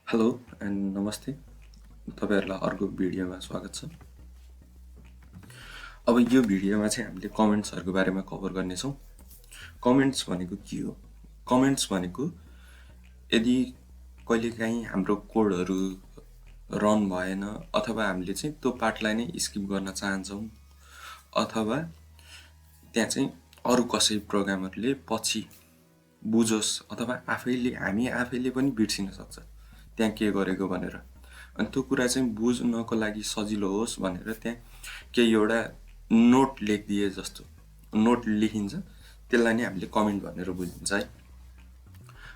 Hello and नमस्ते। तपाईँहरूलाई अर्को भिडियोमा स्वागत छ। अब यो भिडियोमा चाहिँ हामीले कमेन्ट्सहरूको बारेमा कभर गर्नेछौँ। कमेन्ट्स भनेको के हो? कमेन्ट्स भनेको यदि कहिलेकाहीँ हाम्रो कोडहरू रन भएन अथवा हामीले चाहिँ त्यो पार्टलाई नै स्किप गर्न चाहन्छौँ अथवा त्यहाँ चाहिँ अरू कसै प्रोग्रामरले पछि बुझोस् अथवा हामी आफैले पनि बिर्सिन सक्छ त्यहाँ के गरेको भनेर। अनि त्यो कुरा चाहिँ बुझ्नको लागि सजिलो होस् भनेर त्यहाँ केही एउटा नोट लेखिदिए जस्तो नोट लेखिन्छ, त्यसलाई नै हामीले कमेन्ट भनेर बुझिन्छ है।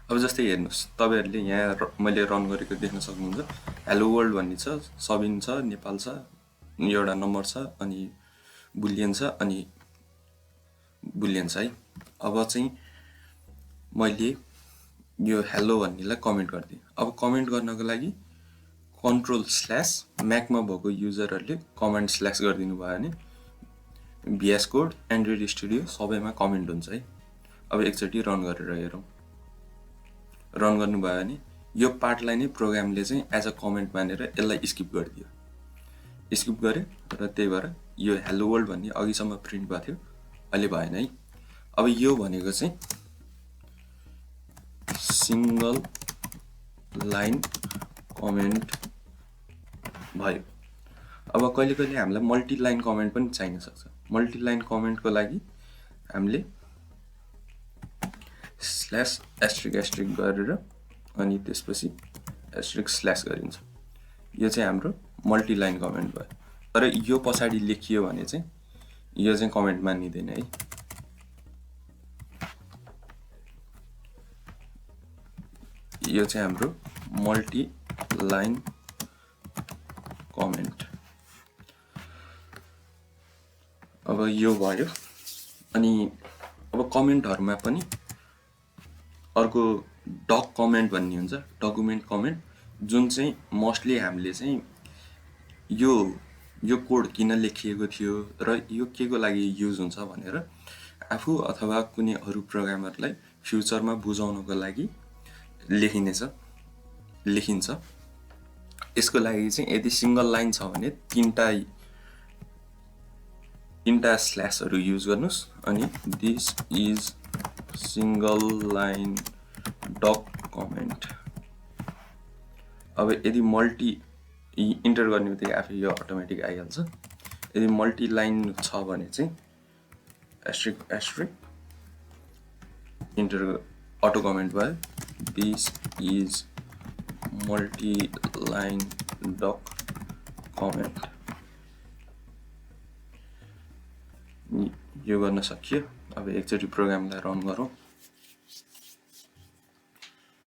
अब जस्तै हेर्नुहोस्, तपाईँहरूले यहाँ मैले रन गरेको देख्न सक्नुहुन्छ। हेलो वर्ल्ड भन्ने छ, सबिन छ, नेपाल छ, एउटा नम्बर छ, अनि बुलियन छ, अनि बुलियन छ है। अब चाहिँ मैले यो हेलो भन्नेलाई कमेन्ट गरिदिएँ। अब कमेन्ट गर्नको लागि कन्ट्रोल/ म्याकमा भएको युजरहरूले कमान्ड स्ल्यास गरिदिनु भयो भने VS कोड, एन्ड्रोइड स्टुडियो सबैमा कमेन्ट हुन्छ है। अब एकचोटि रन गरेर हेरौँ। रन गर्नुभयो भने यो पार्टलाई नै प्रोग्रामले चाहिँ एज अ कमेन्ट मानेर यसलाई स्किप गरिदियो। स्किप गऱ्यो र त्यही भएर यो हेलो वर्ल्ड भन्ने अघिसम्म प्रिन्ट भएको थियो, अहिले भएन है। अब यो भनेको चाहिँ सिंगल लाइन कमेन्ट भयो। अब कहिले कहिले हामीलाई मल्टी लाइन कमेन्ट पनि चाहिन सक्छ। मल्टी लाइन कमेन्टको लागि हामीले /** गरेर अनि त्यसपछि */ गरिन्छ। यो चाहिँ हाम्रो मल्टी लाइन कमेन्ट भयो। तर यो पछाडि लेखियो भने चाहिँ यो चाहिँ कमेन्ट मानिँदैन है। यो चाहिँ हाम्रो मल्टी लाइन कमेन्ट। अब यो भयो। अनि अब कमेन्टहरुमा पनि अर्को डक कमेन्ट भन्ने हुन्छ, डकुमेन्ट कमेन्ट, जुन चाहिँ मोस्टली हामीले चाहिँ यो कोड किन लेखिएको थियो र यो केको लागि युज हुन्छ भनेर आफू अथवा कुनै अरू प्रोग्रामरलाई फ्युचरमा बुझाउनको लागि लेखिन्छ। यसको लागि चाहिँ यदि सिंगल लाइन छ भने तीनटा स्ल्यासहरु युज गर्नुस् अनि this is single line duck comment. अब यदि मल्टी इन्टर गर्ने बित्तिकै आफै यो अटोमेटिक आइहाल्छ। यदि मल्टी लाइन छ भने चाहिँ *** इन्टर अटो कमेन्ट भयो। This is multi line duck comment. यो गर्न सकियो। अब एकचोटि प्रोग्रामलाई रन गरौँ।